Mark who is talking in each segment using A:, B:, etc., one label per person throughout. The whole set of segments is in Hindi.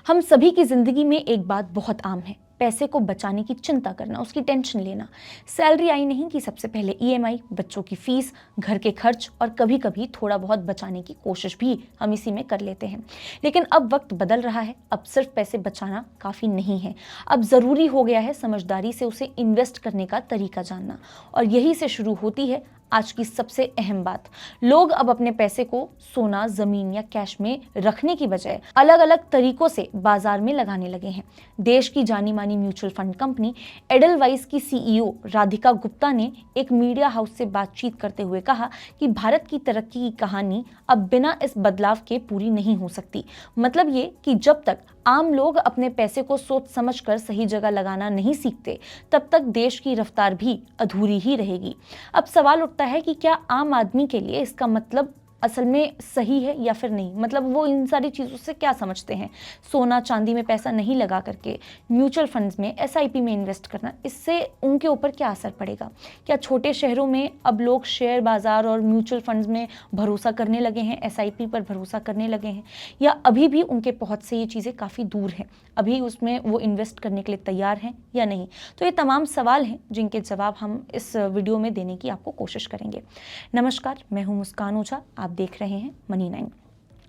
A: हम सभी की जिंदगी में एक बात बहुत आम है, पैसे को बचाने की चिंता करना, उसकी टेंशन लेना। सैलरी आई नहीं कि सबसे पहले ईएमआई, बच्चों की फीस, घर के खर्च और कभी कभी थोड़ा बहुत बचाने की कोशिश भी हम इसी में कर लेते हैं। लेकिन अब वक्त बदल रहा है, अब सिर्फ पैसे बचाना काफ़ी नहीं है। अब ज़रूरी हो गया है समझदारी से उसे इन्वेस्ट करने का तरीका जानना। और यही से शुरू होती है आज की सबसे अहम बात। लोग अब अपने पैसे को सोना, जमीन या कैश में रखने की बजाय अलग अलग तरीकों से बाजार में लगाने लगे हैं। देश की जानी मानी म्यूचुअल फंड कंपनी एडलवाइस की सीईओ राधिका गुप्ता ने एक मीडिया हाउस से बातचीत करते हुए कहा कि भारत की तरक्की की कहानी अब बिना इस बदलाव के पूरी नहीं हो सकती। मतलब ये कि जब तक आम लोग अपने पैसे को सोच समझकर सही जगह लगाना नहीं सीखते, तब तक देश की रफ्तार भी अधूरी ही रहेगी। अब सवाल उठता है कि क्या आम आदमी के लिए इसका मतलब असल में सही है या फिर नहीं। मतलब वो इन सारी चीज़ों से क्या समझते हैं। सोना चांदी में पैसा नहीं लगा करके म्यूचुअल फंड्स में, एसआईपी में इन्वेस्ट करना, इससे उनके ऊपर क्या असर पड़ेगा। क्या छोटे शहरों में अब लोग शेयर बाजार और म्यूचुअल फंड्स में भरोसा करने लगे हैं, एसआईपी पर भरोसा करने लगे हैं, या अभी भी उनके पहुंच से ये चीज़ें काफ़ी दूर हैं, अभी उसमें वो इन्वेस्ट करने के लिए तैयार हैं या नहीं। तो ये तमाम सवाल हैं जिनके जवाब हम इस वीडियो में देने की आपको कोशिश करेंगे। नमस्कार, मैं हूँ मुस्कान ओझा, आप देख रहे हैं मनी 9।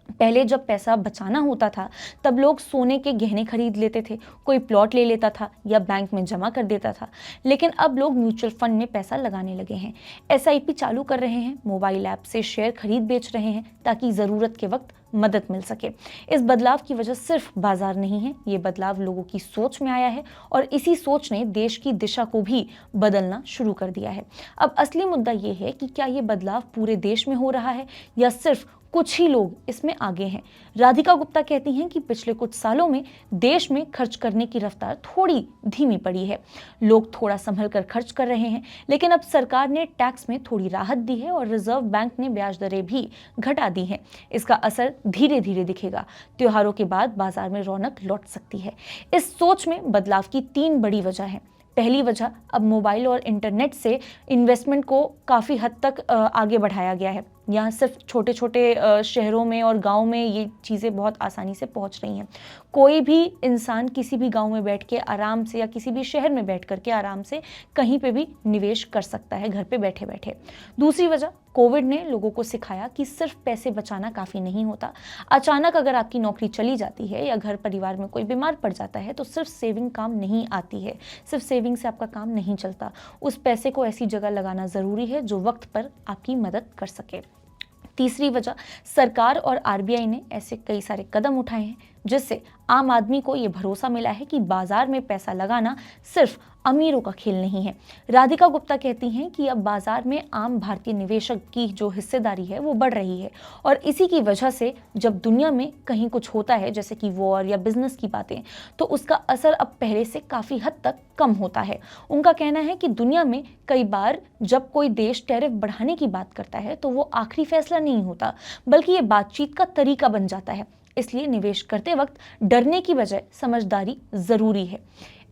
A: पहले जब पैसा बचाना होता था तब लोग सोने के गहने खरीद लेते थे, कोई प्लॉट ले लेता था या बैंक में जमा कर देता था। लेकिन अब लोग म्यूचुअल फंड में पैसा लगाने लगे हैं, एसआईपी चालू कर रहे हैं, मोबाइल ऐप से शेयर खरीद बेच रहे हैं ताकि ज़रूरत के वक्त मदद मिल सके। इस बदलाव की वजह सिर्फ बाजार नहीं है, ये बदलाव लोगों की सोच में आया है और इसी सोच ने देश की दिशा को भी बदलना शुरू कर दिया है। अब असली मुद्दा ये है कि क्या ये बदलाव पूरे देश में हो रहा है या सिर्फ कुछ ही लोग इसमें आगे हैं। राधिका गुप्ता कहती हैं कि पिछले कुछ सालों में देश में खर्च करने की रफ्तार थोड़ी धीमी पड़ी है। लोग थोड़ा संभल कर खर्च कर रहे हैं, लेकिन अब सरकार ने टैक्स में थोड़ी राहत दी है और रिजर्व बैंक ने ब्याज दरें भी घटा दी हैं। इसका असर धीरे धीरे दिखेगा। त्योहारों के बाद बाजार में रौनक लौट सकती है। इस सोच में बदलाव की 3 बड़ी वजह है। पहली वजह, अब मोबाइल और इंटरनेट से इन्वेस्टमेंट को काफ़ी हद तक आगे बढ़ाया गया है। यहाँ सिर्फ छोटे छोटे शहरों में और गांव में ये चीज़ें बहुत आसानी से पहुँच रही हैं। कोई भी इंसान किसी भी गांव में बैठ के आराम से या किसी भी शहर में बैठ करके आराम से कहीं पे भी निवेश कर सकता है, घर पे बैठे बैठे। दूसरी वजह, कोविड ने लोगों को सिखाया कि सिर्फ पैसे बचाना काफ़ी नहीं होता। अचानक अगर आपकी नौकरी चली जाती है या घर परिवार में कोई बीमार पड़ जाता है तो सिर्फ सेविंग काम नहीं आती है, सिर्फ सेविंग से आपका काम नहीं चलता। उस पैसे को ऐसी जगह लगाना ज़रूरी है जो वक्त पर आपकी मदद कर सके। तीसरी वजह, सरकार और आरबीआई ने ऐसे कई सारे कदम उठाए हैं जिससे आम आदमी को ये भरोसा मिला है कि बाजार में पैसा लगाना सिर्फ अमीरों का खेल नहीं है। राधिका गुप्ता कहती हैं कि अब बाजार में आम भारतीय निवेशक की जो हिस्सेदारी है वो बढ़ रही है और इसी की वजह से जब दुनिया में कहीं कुछ होता है, जैसे कि वॉर या बिजनेस की बातें, तो उसका असर अब पहले से काफ़ी हद तक कम होता है। उनका कहना है कि दुनिया में कई बार जब कोई देश टैरिफ बढ़ाने की बात करता है तो वो आखिरी फैसला नहीं होता, बल्कि ये बातचीत का तरीका बन जाता है। इसलिए निवेश करते वक्त डरने की बजाय समझदारी जरूरी है।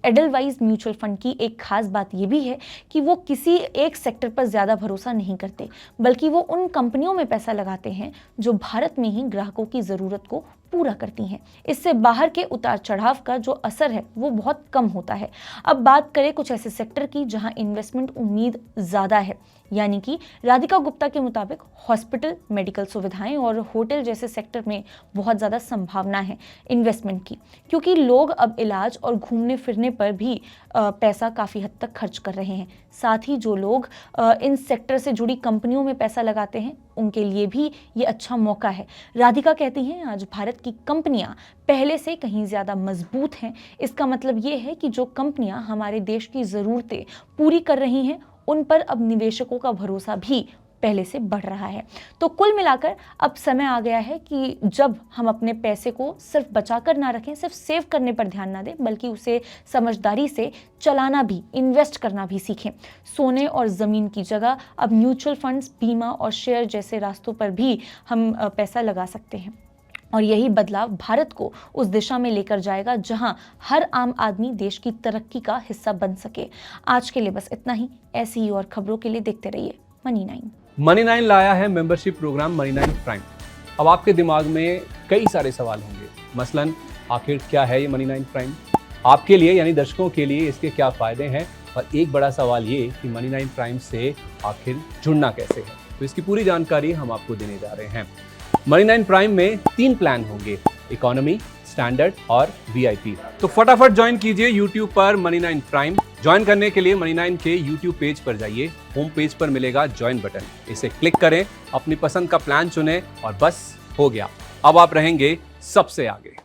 A: एडलवाइस म्यूचुअल फंड की एक खास बात यह भी है कि वो किसी एक सेक्टर पर ज्यादा भरोसा नहीं करते, बल्कि वो उन कंपनियों में पैसा लगाते हैं जो भारत में ही ग्राहकों की जरूरत को पूरा करती हैं। इससे बाहर के उतार चढ़ाव का जो असर है वो बहुत कम होता है। अब बात करें कुछ ऐसे सेक्टर की जहां इन्वेस्टमेंट उम्मीद ज्यादा है, यानी कि राधिका गुप्ता के मुताबिक हॉस्पिटल, मेडिकल सुविधाएं और होटल जैसे सेक्टर में बहुत ज़्यादा संभावना है इन्वेस्टमेंट की, क्योंकि लोग अब इलाज और घूमने फिरने पर भी पैसा काफ़ी हद तक खर्च कर रहे हैं। साथ ही जो लोग इन सेक्टर से जुड़ी कंपनियों में पैसा लगाते हैं उनके लिए भी ये अच्छा मौका है। राधिका कहती हैं, आज भारत की कंपनियां पहले से कहीं ज़्यादा मजबूत हैं। इसका मतलब ये है कि जो कंपनियां हमारे देश की ज़रूरतें पूरी कर रही हैं उन पर अब निवेशकों का भरोसा भी पहले से बढ़ रहा है। तो कुल मिलाकर अब समय आ गया है कि जब हम अपने पैसे को सिर्फ बचा कर ना रखें, सिर्फ सेव करने पर ध्यान ना दें, बल्कि उसे समझदारी से चलाना भी, इन्वेस्ट करना भी सीखें। सोने और ज़मीन की जगह अब म्यूचुअल फंड्स, बीमा और शेयर जैसे रास्तों पर भी हम पैसा लगा सकते हैं। और यही बदलाव भारत को उस दिशा में लेकर जाएगा जहां हर आम आदमी देश की तरक्की का हिस्सा बन सके। आज के लिए बस इतना ही। ऐसी ही और खबरों के लिए देखते रहिए मनी 9।
B: मनी 9 लाया है मेंबरशिप प्रोग्राम मनी 9 प्राइम। अब आपके दिमाग में कई सारे सवाल होंगे, मसलन आखिर क्या है ये मनी9 प्राइम, आपके लिए यानी दर्शकों के लिए इसके क्या फायदे हैं, और एक बड़ा सवाल ये कि मनी9 प्राइम से आखिर जुड़ना कैसे है, तो इसकी पूरी जानकारी हम आपको देने जा रहे हैं। मनी9 प्राइम में 3 प्लान होंगे, इकोनॉमी, स्टैंडर्ड और वीआईपी। तो फटाफट ज्वाइन कीजिए YouTube पर मनी9 प्राइम। ज्वाइन करने के लिए मनी9 के YouTube पेज पर जाइए, होम पेज पर मिलेगा ज्वाइन बटन, इसे क्लिक करें, अपनी पसंद का प्लान चुनें और बस हो गया, अब आप रहेंगे सबसे आगे।